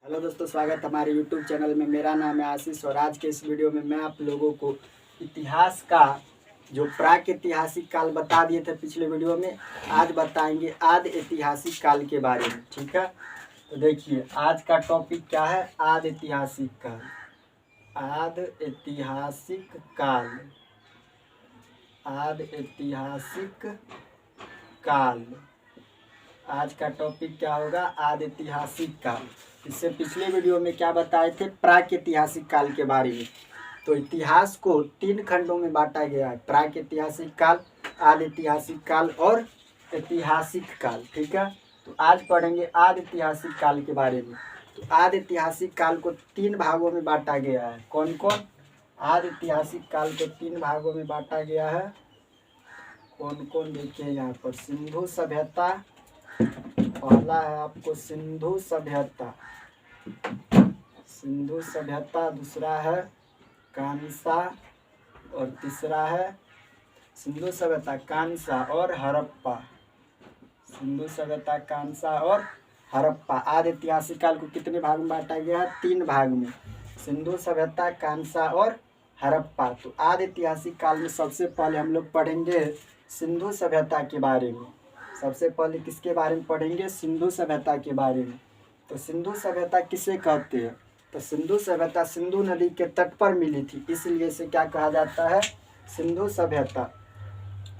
Hello दोस्तों, स्वागत हमारे यूट्यूब चैनल में। मेरा नाम है आशीष और आज के इस वीडियो में मैं आप लोगों को इतिहास का जो प्राक-ऐतिहासिक काल बता दिए थे पिछले वीडियो में, आज बताएंगे आदि ऐतिहासिक काल के बारे में। ठीक है, तो देखिए आज का टॉपिक क्या है। आदि ऐतिहासिक काल। आदि ऐतिहासिक काल। आदि ऐतिहासिक काल। आज का टॉपिक क्या होगा? आदि ऐतिहासिक काल। इससे पिछले वीडियो में क्या बताए थे? प्राक ऐतिहासिक काल के बारे में। तो इतिहास को 3 खंडों में बांटा गया है: प्राक ऐतिहासिक काल, आदि ऐतिहासिक काल और ऐतिहासिक काल। ठीक है, तो आज पढ़ेंगे आदि ऐतिहासिक काल के बारे में। तो आदि ऐतिहासिक काल को 3 भागों में बांटा गया है। कौन कौन? आदि ऐतिहासिक काल को 3 भागों में बांटा गया है। कौन कौन? देखिए यहाँ पर सिंधु सभ्यता। पहला है आपको सिंधु सभ्यता। सिंधु सभ्यता। दूसरा है कांसा और तीसरा है सिंधु सभ्यता, कांसा और हड़प्पा। सिंधु सभ्यता, कांसा और हड़प्पा। आदि ऐतिहासिक काल को कितने भाग में बांटा गया है? 3 भाग में। सिंधु सभ्यता, कांसा और हड़प्पा। तो आदि ऐतिहासिक काल में सबसे पहले हम लोग पढ़ेंगे सिंधु सभ्यता के बारे में। सबसे पहले किसके बारे में पढ़ेंगे? सिंधु सभ्यता के बारे में। तो सिंधु सभ्यता किसे कहते हैं? तो सिंधु सभ्यता सिंधु नदी के तट पर मिली थी, इसलिए इसे क्या कहा जाता है? सिंधु सभ्यता।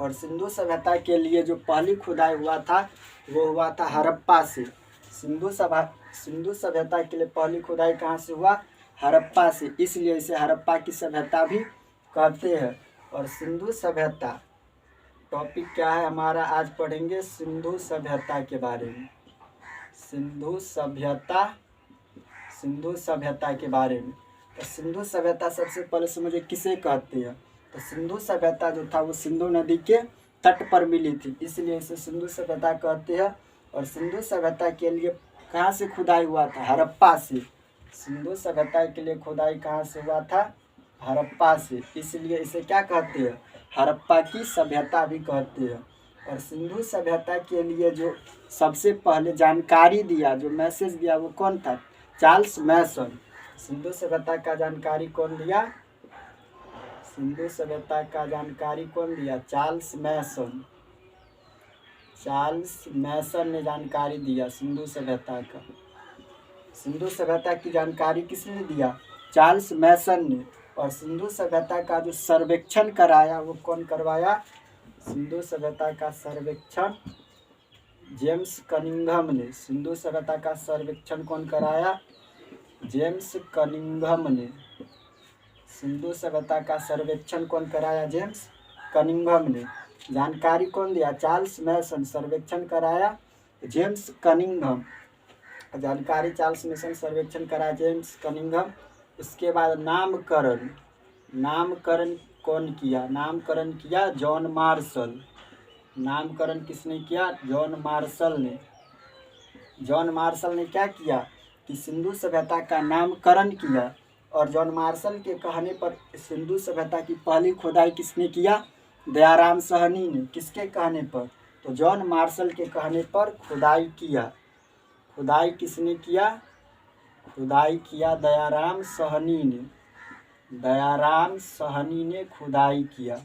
और सिंधु सभ्यता के लिए जो पहली खुदाई हुआ था वो हुआ था हड़प्पा से। सिंधु सभ्यता के लिए पहली खुदाई कहाँ से हुआ? हड़प्पा से, इसलिए इसे हड़प्पा की सभ्यता भी कहते हैं। और सिंधु सभ्यता टॉपिक क्या है हमारा? आज पढ़ेंगे सिंधु सभ्यता के बारे में। सिंधु सभ्यता के बारे में। तो सिंधु सभ्यता सबसे पहले समझिए किसे कहते हैं। तो सिंधु सभ्यता जो था वो सिंधु नदी के तट पर मिली थी, इसलिए इसे सिंधु सभ्यता कहते हैं। और सिंधु सभ्यता के लिए कहाँ से खुदाई हुआ था? हड़प्पा से। सिंधु सभ्यता के लिए खुदाई कहाँ से हुआ था? हड़प्पा से, इसलिए इसे क्या कहते हैं? हड़प्पा की सभ्यता भी कहते हैं। और सिंधु सभ्यता के लिए जो सबसे पहले जानकारी दिया, जो मैसेज दिया, वो कौन था? चार्ल्स मैसन। सिंधु सभ्यता का जानकारी कौन दिया? सिंधु सभ्यता का जानकारी कौन दिया? चार्ल्स मैसन। चार्ल्स मैसन ने जानकारी दिया सिंधु सभ्यता का। सिंधु सभ्यता की जानकारी किसने दिया? चार्ल्स मैसन ने। और सिंधु सभ्यता का जो सर्वेक्षण कराया वो कौन करवाया? सिंधु सभ्यता का सर्वेक्षण जेम्स कनिंघम ने। सिंधु सभ्यता का सर्वेक्षण कौन कराया? जेम्स कनिंघम ने। सिंधु सभ्यता का सर्वेक्षण कौन कराया? जेम्स कनिंघम ने। जानकारी कौन दिया? चार्ल्स मैसन। सर्वेक्षण कराया जेम्स कनिंघम। जानकारी चार्ल्स मैसन, सर्वेक्षण कराया जेम्स कनिंघम। इसके बाद नामकरण कौन किया? नामकरण किया जॉन मार्शल। नामकरण किसने किया? जॉन मार्शल ने। जॉन मार्शल ने क्या किया कि सिंधु सभ्यता का नामकरण किया। और जॉन मार्शल के कहने पर सिंधु सभ्यता की पहली खुदाई किसने किया? दयाराम साहनी ने। किसके कहने पर? तो जॉन मार्शल के कहने पर खुदाई किया। खुदाई किसने किया? खुदाई किया दयाराम साहनी ने। दयाराम साहनी ने खुदाई किया।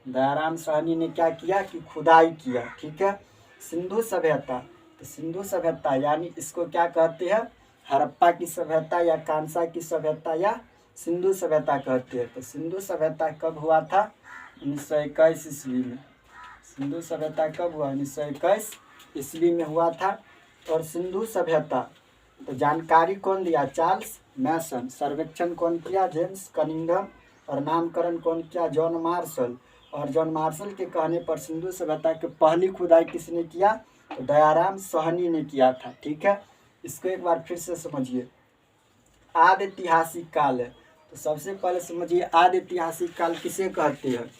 दयाराम साहनी ने क्या किया कि खुदाई किया। ठीक है, सिंधु सभ्यता। तो सिंधु सभ्यता यानी इसको क्या कहते हैं? हड़प्पा की सभ्यता या कांसा की सभ्यता या सिंधु सभ्यता कहते हैं। तो सिंधु सभ्यता कब हुआ था? 1921 ईस्वी में। सिंधु सभ्यता कब हुआ? 1921 ईस्वी में हुआ था। और सिंधु सभ्यता तो जानकारी कौन दिया? चार्ल्स मैसन। सर्वेक्षण कौन किया? James Cunningham. और नामकरण कौन किया? John Marshall. और जॉन मार्शल के कहने पर सिंधु सभ्यता की पहली खुदाई किसने किया? तो दयाराम साहनी ने किया था। ठीक है, इसको एक बार फिर से समझिए। आदि ऐतिहासिक काल है, तो सबसे पहले समझिए आदि ऐतिहासिक काल किसे कहते हैं।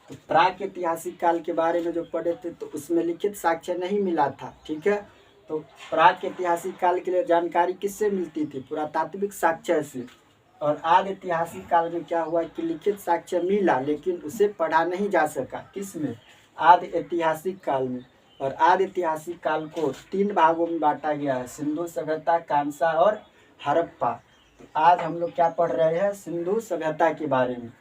तो प्राक ऐतिहासिक काल के बारे में जो पढ़े थे तो उसमें लिखित साक्ष्य नहीं मिला था। ठीक है, तो प्राक ऐतिहासिक काल के लिए जानकारी किससे मिलती थी? पुरातात्विक साक्ष्य से। और आदि ऐतिहासिक काल में क्या हुआ कि लिखित साक्ष्य मिला लेकिन उसे पढ़ा नहीं जा सका। किसमें? आदि ऐतिहासिक काल में। और आदि ऐतिहासिक काल को 3 भागों में बांटा गया है, सिंधु सभ्यता, कांसा और हड़प्पा। आज हम लोग क्या पढ़ रहे हैं, सिंधु सभ्यता के बारे में।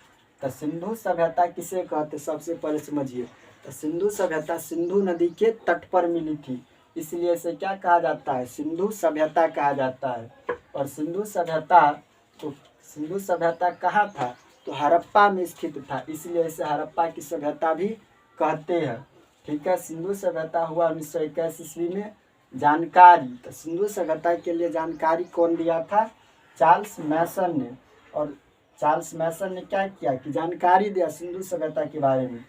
तो सिंधु सभ्यता किसे कहते, सबसे पहले समझिए। तो सिंधु सभ्यता सिंधु नदी के तट पर मिली थी, इसलिए इसे क्या कहा जाता है, सिंधु सभ्यता कहा जाता है। और सिंधु सभ्यता कहाँ था, तो हड़प्पा में स्थित था, इसलिए इसे हड़प्पा की सभ्यता भी कहते हैं। ठीक है। सिंधु सभ्यता हुआ 1921 ईस्वी में। जानकारी, तो सिंधु सभ्यता के लिए जानकारी कौन दिया था, चार्ल्स मैसन ने। और चार्ल्स मैसन ने क्या किया कि जानकारी दिया सिंधु सभ्यता के बारे में।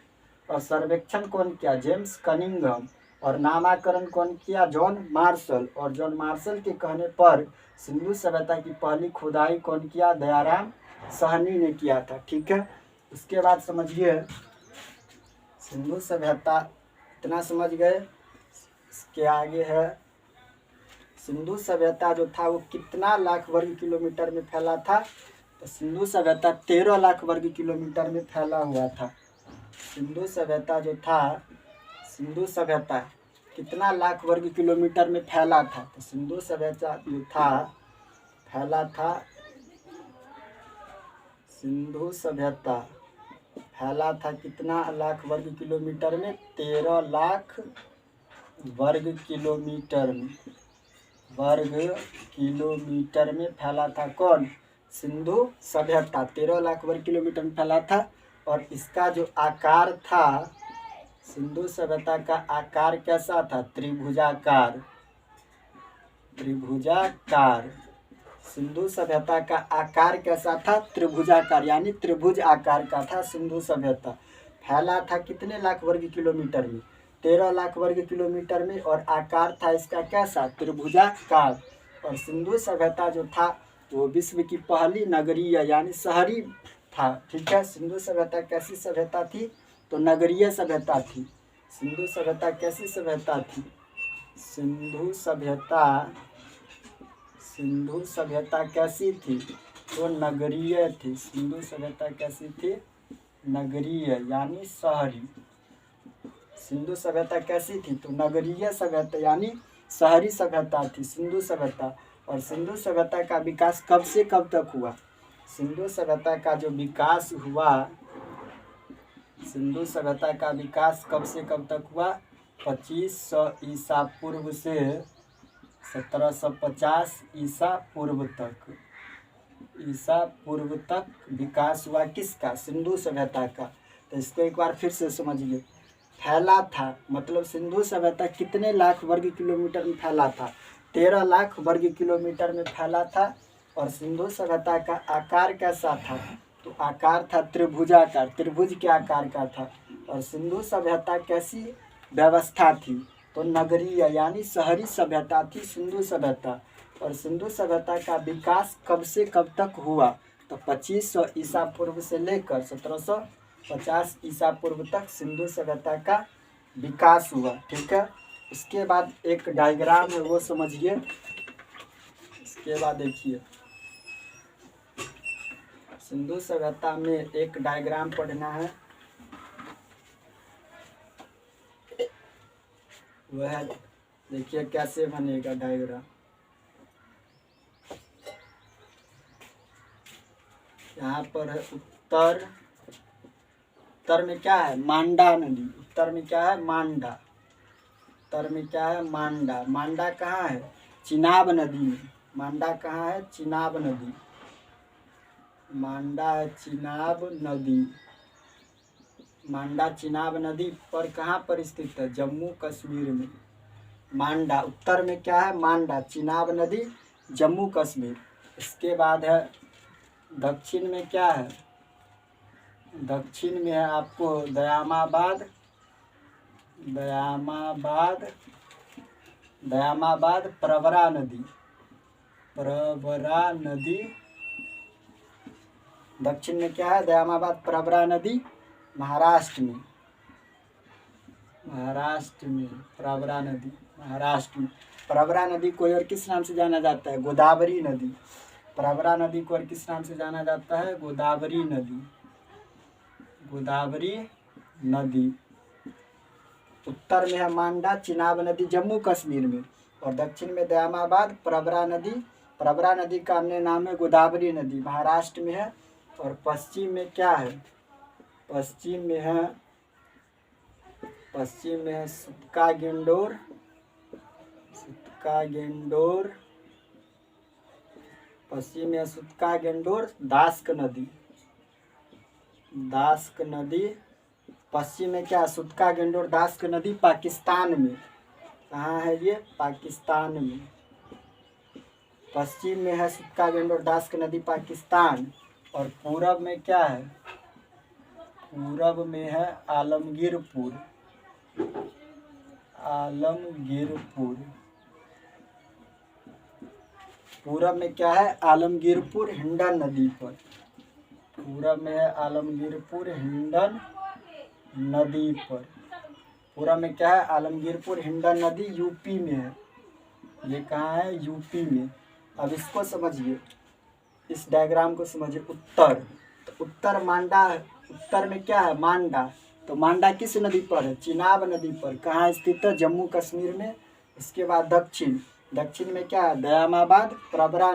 और सर्वेक्षण कौन किया, जेम्स कनिंघम। और नामाकरण कौन किया, जॉन मार्शल। और जॉन मार्शल के कहने पर सिंधु सभ्यता की पहली खुदाई कौन किया, दयाराम साहनी ने किया था। ठीक है। उसके बाद समझिए सिंधु सभ्यता, इतना समझ गए। इसके आगे है, सिंधु सभ्यता जो था वो कितना लाख वर्ग किलोमीटर में फैला था, तो सिंधु सभ्यता 13 लाख वर्ग किलोमीटर में फैला हुआ था। सिंधु सभ्यता जो था, सिंधु सभ्यता कितना लाख वर्ग किलोमीटर में फैला था, तो सिंधु सभ्यता जो था फैला था, सिंधु सभ्यता फैला था कितना लाख वर्ग किलोमीटर में, 13 लाख वर्ग किलोमीटर में फैला था। कौन, सिंधु सभ्यता 13 लाख वर्ग किलोमीटर में फैला था। और इसका जो आकार था, सिंधु सभ्यता का आकार कैसा था, त्रिभुजाकार। सिंधु सभ्यता का आकार कैसा था, त्रिभुजाकार, यानी त्रिभुज आकार का था सिंधु सभ्यता। फैला था कितने लाख वर्ग किलोमीटर में, 13 लाख वर्ग किलोमीटर में। और आकार था इसका कैसा, त्रिभुजाकार। और सिंधु सभ्यता जो था वो विश्व की पहली नगरीय यानी शहरी था। ठीक है। सिंधु सभ्यता कैसी सभ्यता थी, तो नगरीय सभ्यता थी। सिंधु सभ्यता कैसी सभ्यता थी, सिंधु सभ्यता कैसी थी, तो नगरीय थी। सिंधु सभ्यता कैसी थी, नगरीय यानी शहरी। सिंधु सभ्यता कैसी थी, तो नगरीय सभ्यता यानी शहरी सभ्यता थी सिंधु सभ्यता। और सिंधु सभ्यता का विकास कब से कब तक हुआ, सिंधु सभ्यता का जो विकास हुआ, सिंधु सभ्यता का विकास कब से कब तक हुआ, 2500 ईसा पूर्व से 1750 ईसा पूर्व तक विकास हुआ किसका, सिंधु सभ्यता का। तो इसको एक बार फिर से समझिए। फैला था मतलब सिंधु सभ्यता कितने लाख वर्ग किलोमीटर में फैला था, 13 लाख वर्ग किलोमीटर में फैला था। और सिंधु सभ्यता का आकार कैसा था, तो आकार था त्रिभुजाकार, त्रिभुज के आकार का था। और सिंधु सभ्यता कैसी व्यवस्था थी, तो नगरीय यानी शहरी सभ्यता थी सिंधु सभ्यता। और सिंधु सभ्यता का विकास कब से कब तक हुआ, तो 2500 ईसा पूर्व से लेकर 1750 ईसा पूर्व तक सिंधु सभ्यता का विकास हुआ। ठीक है। इसके बाद एक डायग्राम है वो समझिए। इसके बाद देखिए सिंधु सभ्यता में एक डायग्राम पढ़ना है, वह देखिए कैसे बनेगा डायग्राम। यहाँ पर है उत्तर में क्या है, मांडा नदी। उत्तर में क्या है, मांडा। उत्तर में क्या है, मांडा। मांडा कहाँ है, चिनाब नदी में। मांडा कहाँ है, चिनाब नदी। मांडा है चिनाब नदी। मांडा चिनाब नदी पर कहाँ पर स्थित है, जम्मू कश्मीर में। मांडा उत्तर में क्या है, मांडा, चिनाब नदी, जम्मू कश्मीर। इसके बाद है दक्षिण में क्या है, दक्षिण में है आपको दयामाबाद प्रवरा नदी। दक्षिण में क्या है, दयामाबाद प्रवरा नदी, महाराष्ट्र में प्रवरा नदी, महाराष्ट्र में। प्रवरा नदी को और किस नाम से जाना जाता है, गोदावरी नदी। प्रवरा नदी को और किस नाम से जाना जाता है, गोदावरी नदी। उत्तर में है मांडा चिनाब नदी जम्मू कश्मीर में, और दक्षिण में दयामाबाद प्रवरा नदी का अन्य नाम है गोदावरी नदी, महाराष्ट्र में है। और पश्चिम में क्या है, पश्चिम में है सुतका गेंडोर पश्चिम में सुतका गेंडोर दास्क नदी। पश्चिम में क्या, सुतका गेंडोर दास्क नदी पाकिस्तान में। कहाँ है ये, पाकिस्तान में। पश्चिम में है सुतका गेंडोर दास्क नदी पाकिस्तान। और पूरब में क्या है, पूरब में है आलमगीरपुर। पूरब में क्या है, आलमगीरपुर हिंडन नदी पर। पूरब में है आलमगीरपुर हिंडन नदी पर। पूरब में क्या है, आलमगीरपुर हिंडन नदी यूपी में है। ये कहाँ है, यूपी में। अब इसको समझिए, इस डायग्राम को समझिए। उत्तर, तो उत्तर मांडा है। उत्तर में क्या है, मांडा। तो मांडा किस नदी पर है, चिनाब नदी पर। कहाँ स्थित है, जम्मू कश्मीर में। इसके बाद दक्षिण में क्या है, दयामाबाद प्रवरा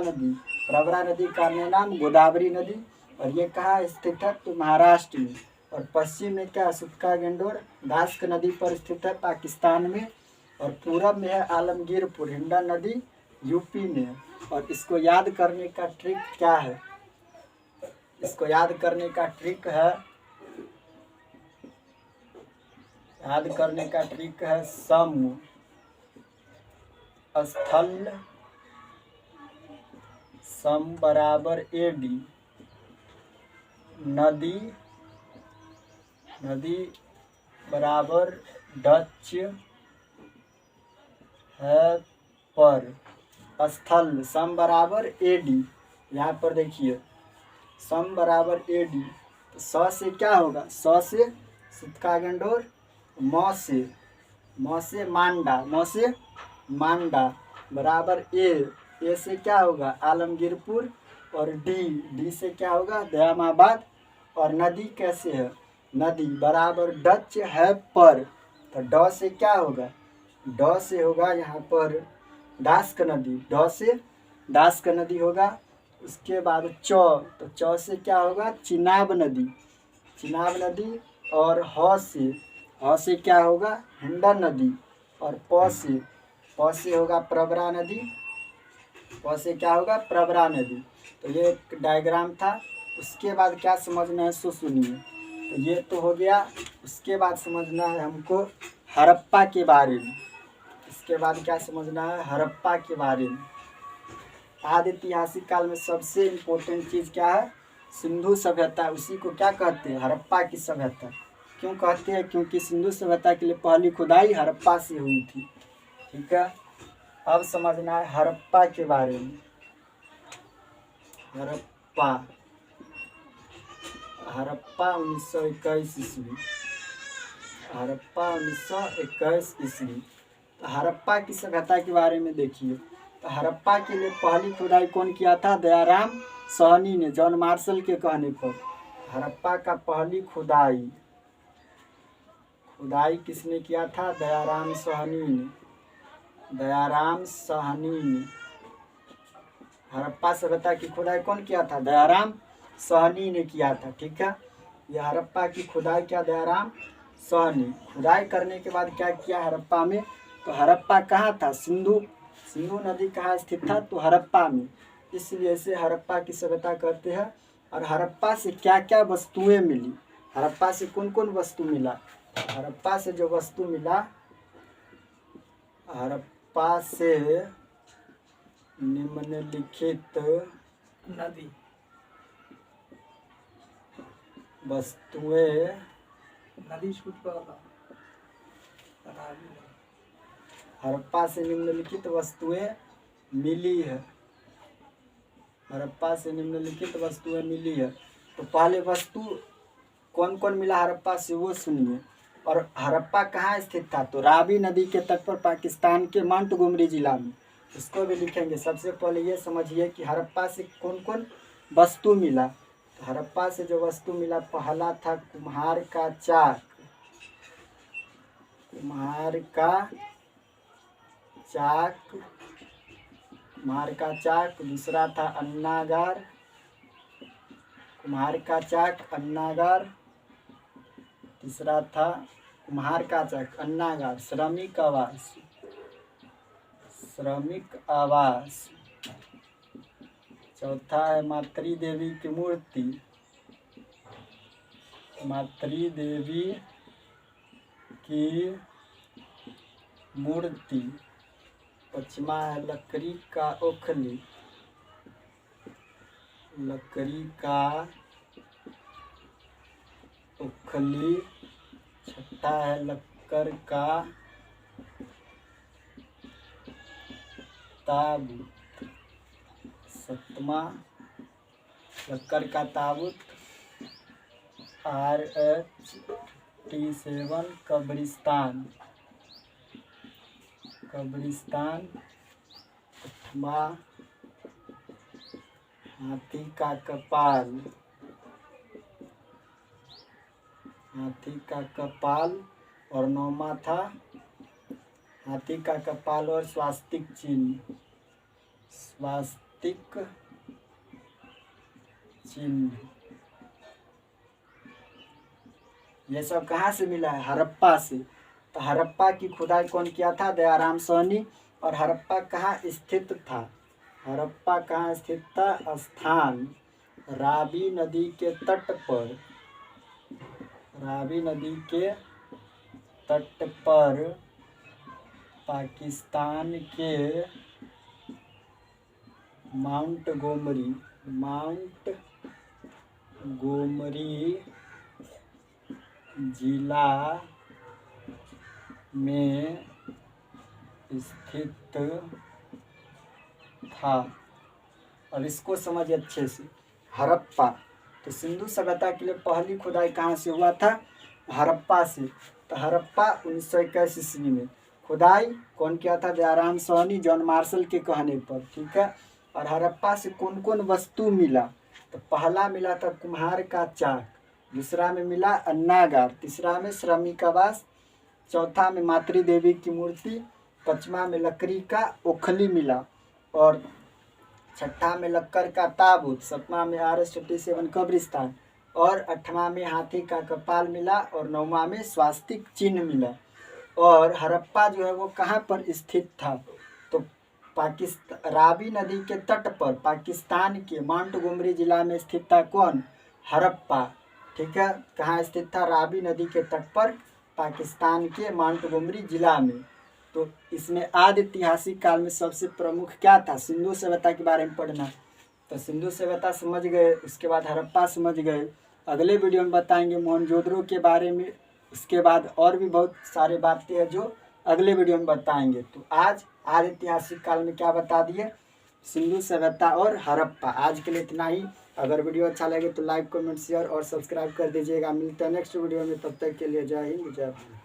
नदी का अन्य नाम गोदावरी नदी, और ये कहाँ स्थित है, तो महाराष्ट्र में। और पश्चिम में क्या है, सुतका गेंडोर दास्क नदी पर स्थित है, पाकिस्तान में। और पूरब में है आलमगीरपुर हिंडन नदी यूपी में है। और इसको याद करने का ट्रिक क्या है, इसको याद करने का ट्रिक है सम स्थल सम बराबर एडी, नदी बराबर डच है पर। स्थल सम बराबर एडी, यहाँ पर देखिए सम बराबर एडी। तो स से क्या होगा, स से सुतका गेंडोर, म से मांडा बराबर ए से क्या होगा, आलमगीरपुर। और डी से क्या होगा, दयामाबाद। और नदी कैसे है, नदी बराबर डच है पर। तो ड से क्या होगा, ड से होगा यहाँ पर दास्क नदी, ड से दास्क नदी होगा। उसके बाद तो च से क्या होगा, चिनाब नदी। और ह से क्या होगा, हिंडन नदी। और प से होगा प्रवरा नदी, प से क्या होगा, प्रवरा नदी। तो ये एक डायग्राम था। उसके बाद क्या समझना है सो सुनिए। तो ये तो हो गया। उसके बाद समझना है हमको हड़प्पा के बारे में। इसके बाद क्या समझना है, हड़प्पा के बारे में। आदि ऐतिहासिक काल में सबसे इम्पोर्टेंट चीज़ क्या है, सिंधु सभ्यता। उसी को क्या कहते हैं, हड़प्पा की सभ्यता। क्यों कहते हैं, क्योंकि सिंधु सभ्यता के लिए पहली खुदाई हड़प्पा से हुई थी। ठीक है, अब समझना है हड़प्पा के बारे में। हड़प्पा 1921 ईस्वी। हड़प्पा 1921 ईस्वी। तो हड़प्पा की सभ्यता के बारे में देखिए। तो हड़प्पा के लिए पहली खुदाई कौन किया था, दयाराम साहनी ने, जॉन मार्शल के कहने पर। हड़प्पा का पहली खुदाई किसने किया था, दयाराम साहनी ने। हड़प्पा सभ्यता की खुदाई कौन किया था, दयाराम साहनी ने किया था। ठीक है, यह हड़प्पा की खुदाई क्या, दयाराम साहनी। खुदाई करने के बाद क्या किया हड़प्पा में, तो हड़प्पा कहाँ था, सिंधु नदी कहाँ स्थित था, तो हड़प्पा में। इसलिए इसे हड़प्पा की सभ्यता कहते हैं। और हड़प्पा से क्या क्या वस्तुएं मिली, हड़प्पा से कौन कौन वस्तु मिला। हड़प्पा से जो वस्तु मिला, हड़प्पा से निम्नलिखित वस्तुएं हड़प्पा से निम्नलिखित वस्तुएं मिली है। हड़प्पा से निम्नलिखित वस्तुएं मिली है। तो पहले वस्तु कौन कौन मिला हड़प्पा से वो सुनिए। और हड़प्पा कहाँ स्थित था, तो रावी नदी के तट पर पाकिस्तान के मोंटगोमरी जिला में। इसको भी लिखेंगे। सबसे पहले ये समझिए कि हड़प्पा से कौन कौन वस्तु मिला। तो हड़प्पा से जो वस्तु मिला, पहला था कुम्हार का चाक। कुम्हार का चाक, कुम्हार का चाक। दूसरा था अन्नागार, कुम्हार का चाक अन्नागार। तीसरा था कुम्हार का चाक अन्नागार श्रमिक आवास, श्रमिक आवास। चौथा है मातृ देवी की मूर्ति, मातृ देवी की मूर्ति। पांचवा है लकड़ी का ओखली, लकड़ी का ओखली। छठा है लक्कड़ का ताबूत, सातवां लक्कड़ का ताबूत। RH-T7 कब्रिस्तान, कब्रिस्तान। आठवां हाथी का कपाल, हाथी का कपाल। और नौवां था हाथी का कपाल और स्वास्तिक चिन्ह, स्वास्तिक चिन्ह। ये सब कहाँ से मिला है? हड़प्पा से। तो हड़प्पा की खुदाई कौन किया था? दयाराम साहनी। और हड़प्पा कहाँ स्थित था? हड़प्पा कहाँ स्थित था? स्थान रावी नदी के तट पर, रावी नदी के तट पर पाकिस्तान के माउंट गोमरी, माउंट गोमरी जिला में स्थित था। और इसको समझिए अच्छे से। हड़प्पा, तो सिंधु सभ्यता के लिए पहली खुदाई कहाँ से हुआ था? हड़प्पा से। तो हड़प्पा 1921 ईस्वी में खुदाई कौन किया था? दयाराम साहनी, जॉन मार्शल के कहने पर। ठीक है। और हड़प्पा से कौन कौन वस्तु मिला? तो पहला मिला था कुम्हार का चाक, दूसरा में मिला अन्नागार, तीसरा में श्रमिक आवास, चौथा में मातृ देवी की मूर्ति, पांचवा में लकड़ी का ओखली मिला, और छठा में लक्कड़ का ताबूत, सातवां में RH-T7 कब्रिस्तान, और आठवां में हाथी का कपाल मिला, और नौवां में स्वास्तिक चिन्ह मिला। और हड़प्पा जो है वो कहाँ पर स्थित था? तो पाकिस्तान रावी नदी के तट पर पाकिस्तान के माउंट गोमरी जिला में स्थित था। कौन? हड़प्पा। ठीक है। कहाँ स्थित था? रावी नदी के तट पर पाकिस्तान के माउंट गोमरी जिला में। तो इसमें आदि ऐतिहासिक काल में सबसे प्रमुख क्या था? सिंधु सभ्यता के बारे में पढ़ना। तो सिंधु सभ्यता समझ गए, उसके बाद हड़प्पा समझ गए। अगले वीडियो में बताएंगे मोहनजोदड़ो के बारे में। उसके बाद और भी बहुत सारे बातें हैं जो अगले वीडियो में बताएंगे। तो आज आदि ऐतिहासिक काल में क्या बता दिए? सिंधु सभ्यता और हड़प्पा। आज के लिए इतना ही। अगर वीडियो अच्छा लगे तो लाइक, कमेंट, शेयर और सब्सक्राइब कर दीजिएगा। मिलते हैं नेक्स्ट वीडियो में। तब तक के लिए जय हिंद, जय भारत।